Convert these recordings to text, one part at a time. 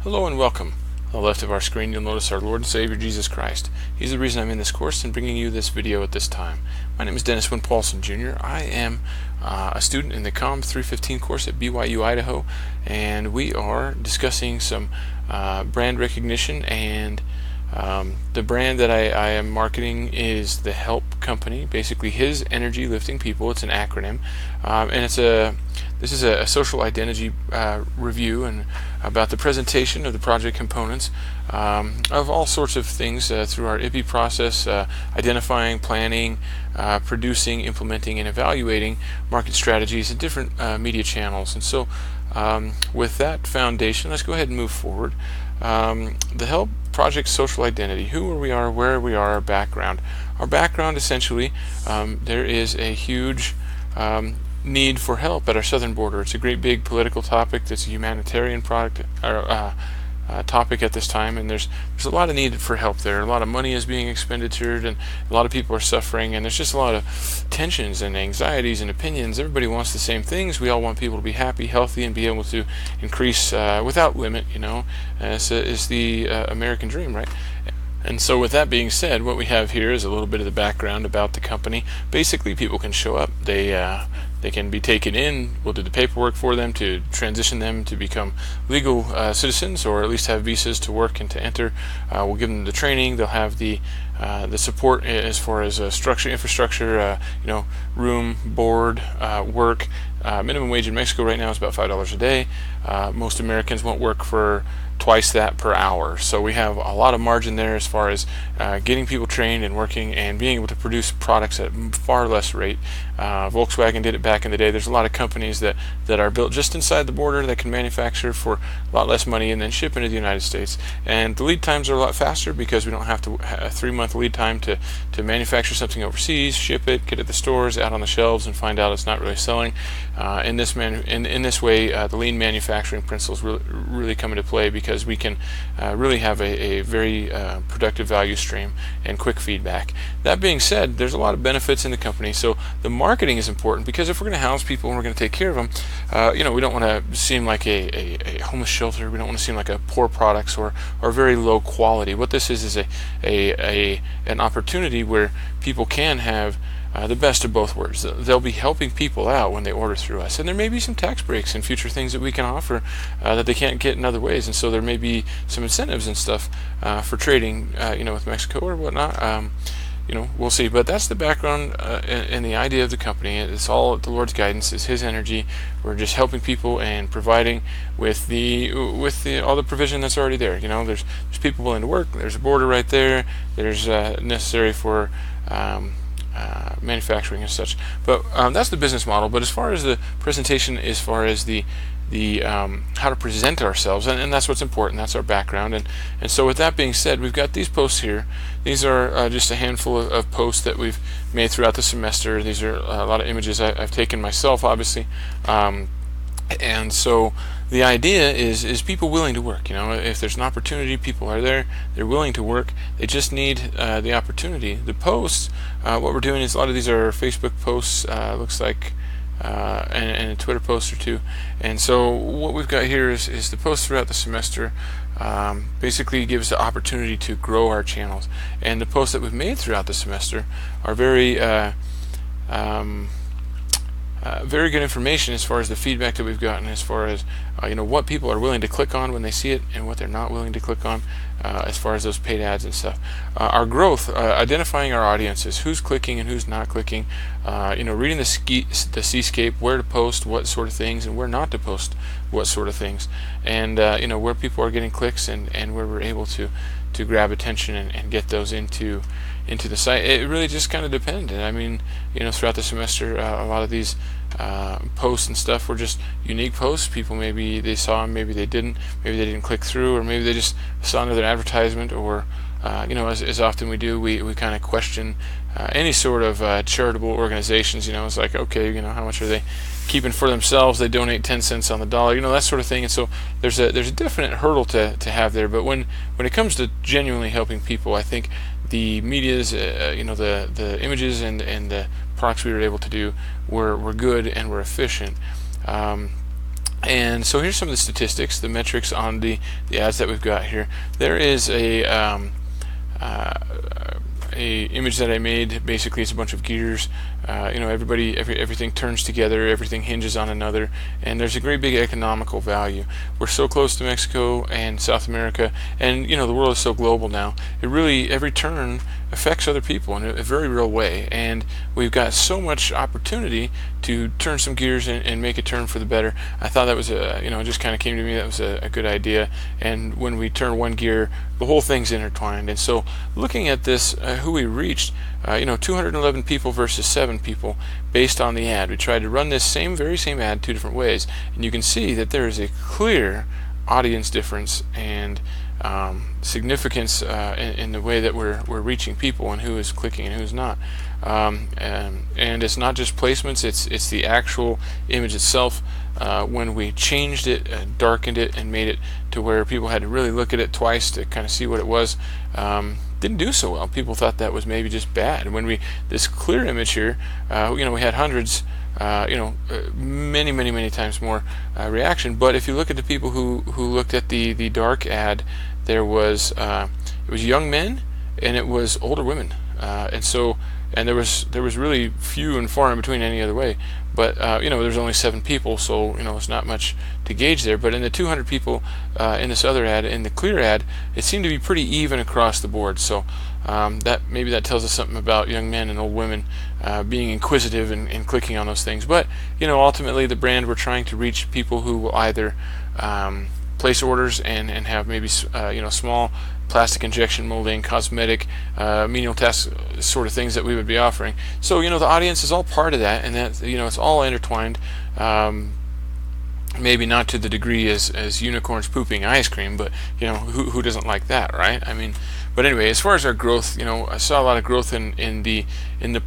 Hello and welcome. On the left of our screen you'll notice our Lord and Savior Jesus Christ. He's the reason I'm in this course and bringing you this video at this time. My name is Dennis Wynn Paulson Jr. I am a student in the comm315 course at BYU, Idaho, and we are discussing some brand recognition, and the brand that I am marketing is the Help Company, basically His Energy Lifting People. It's an acronym, and this is a social identity review and about the presentation of the project components of all sorts of things through our IPI process, identifying, planning, producing, implementing, and evaluating market strategies in different media channels. And so with that foundation, let's go ahead and move forward. The Help Project Social Identity: who we are, where we are, our background. Our background, essentially, there is a huge need for help at our southern border. It's a great big political topic that's a humanitarian topic at this time, and there's a lot of need for help there. A lot of money is being expended, and a lot of people are suffering, and there's just a lot of tensions and anxieties and opinions. Everybody wants the same things. We all want people to be happy, healthy, and be able to increase without limit, is the American dream, right? And so with that being said, what we have here is a little bit of the background about the company. Basically, people can show up. They can be taken in. We'll do the paperwork for them to transition them to become legal citizens, or at least have visas to work and to enter. We'll give them the training. They'll have the support as far as infrastructure, room, board, work. Minimum wage in Mexico right now is about $5 a day. Most Americans won't work for twice that per hour. So we have a lot of margin there as far as getting people trained and working and being able to produce products at far less rate. Volkswagen did it back in the day. There's a lot of companies that are built just inside the border that can manufacture for a lot less money and then ship into the United States. And the lead times are a lot faster because we don't have to have a 3-month lead time to manufacture something overseas, ship it, get it to the stores, out on the shelves, and find out it's not really selling. In this way, the lean manufacturing principles really come into play, because we can really have a very productive value stream and quick feedback. That being said, there's a lot of benefits in the company. So the marketing is important, because if we're going to house people and we're going to take care of them, we don't want to seem like a homeless shelter. We don't want to seem like a poor products or very low quality. What this is an opportunity where people can have the best of both worlds. They'll be helping people out when they order through us, and there may be some tax breaks and future things that we can offer that they can't get in other ways, and so there may be some incentives and stuff for trading, with Mexico or whatnot. We'll see. But that's the background and the idea of the company. It's all the Lord's guidance. It's His energy. We're just helping people and providing with all the provision that's already there. There's people willing to work. There's a border right there. There's necessary for manufacturing and such. But that's the business model. But as far as the presentation, as far as the how to present ourselves, and that's what's important. That's our background. And so with that being said, we've got these posts here. These are just a handful of posts that we've made throughout the semester. These are a lot of images I've taken myself, obviously. And so the idea is people willing to work. If there's an opportunity, people are there. They're willing to work. They just need the opportunity. The posts, what we're doing is a lot of these are Facebook posts. Looks like. And a Twitter post or two. And so what we've got here is the posts throughout the semester. Basically gives the opportunity to grow our channels. And the posts that we've made throughout the semester are very very good information as far as the feedback that we've gotten, as far as what people are willing to click on when they see it and what they're not willing to click on, as far as those paid ads and stuff. Our growth, identifying our audiences, who's clicking and who's not clicking, reading the seascape, where to post what sort of things and where not to post what sort of things, and where people are getting clicks and where we're able to grab attention and get those into the site. It really just kind of depended. I mean, throughout the semester, a lot of these posts and stuff were just unique posts. People, maybe they saw them, maybe they didn't click through, or maybe they just saw another advertisement, or as often we do, we kind of question any sort of charitable organizations. It's like, okay, how much are they keeping for themselves? They donate 10 cents on the dollar, that sort of thing. And so there's a definite hurdle to have there. But when it comes to genuinely helping people, I think the media's, the images and the products we were able to do were good and were efficient. And so here's some of the statistics, the metrics on the ads that we've got here. There is a image that I made. Basically, it's a bunch of gears. Everything turns together, everything hinges on another, and there's a great big economical value. We're so close to Mexico and South America, and the world is so global now. It really, every turn affects other people in a very real way, and we've got so much opportunity to turn some gears and make a turn for the better. I thought that was it just kind of came to me that was a good idea. And when we turn one gear, the whole thing's intertwined. And so, looking at this, who we reached, 211 people versus 7 people based on the ad. We tried to run this very same ad 2 different ways, and you can see that there is a clear audience difference and significance in the way that we're reaching people and who is clicking and who's not. And it's not just placements; it's the actual image itself. When we changed it, darkened it, and made it to where people had to really look at it twice to kind of see what it was, didn't do so well. People thought that was maybe just bad. When this clear image here, we had hundreds, many times more reaction. But if you look at the people who looked at the dark ad, it was young men and it was older women, and there was really few and far in between any other way. But there's only 7 people, so it's not much to gauge there. But in the 200 people in this other ad, in the clear ad, it seemed to be pretty even across the board. So that tells us something about young men and old women being inquisitive and clicking on those things. But ultimately, the brand, we're trying to reach people who will either place orders and have maybe small plastic injection molding, cosmetic, menial tasks, sort of things that we would be offering. So the audience is all part of that, and that it's all intertwined. Maybe not to the degree as unicorns pooping ice cream, but who doesn't like that, right? I mean, but anyway, as far as our growth, I saw a lot of growth in the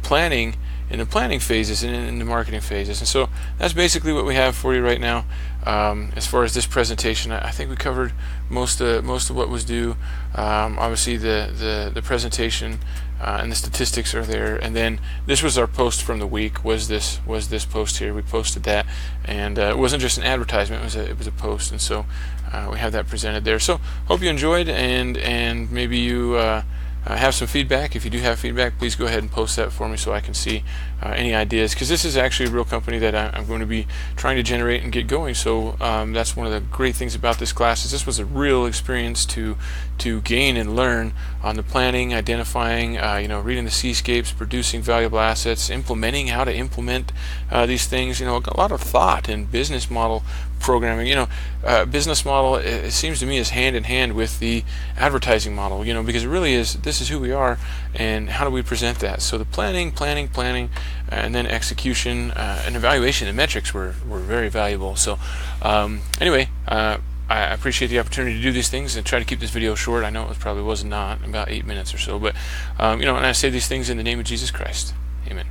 planning. In the planning phases and in the marketing phases. And so that's basically what we have for you right now. As far as this presentation, I think we covered most of what was due. Obviously the presentation and the statistics are there, and then this was our post from the week, was this post here. We posted that, and it wasn't just an advertisement, it was a post, and so we have that presented there. So hope you enjoyed, and maybe you have some feedback. If you do have feedback, please go ahead and post that for me so I can see any ideas, because this is actually a real company that I'm going to be trying to generate and get going. So that's one of the great things about this class, is this was a real experience to gain and learn on the planning, identifying, reading the seascapes, producing valuable assets, implementing how to implement these things. A lot of thought and business model programming. Business model, it seems to me, is hand in hand with the advertising model, because it really is, this is who we are and how do we present that. So the planning, and then execution and evaluation and metrics were very valuable. So anyway, I appreciate the opportunity to do these things and try to keep this video short. I know it probably was not about 8 minutes or so, but and I say these things in the name of Jesus Christ. Amen.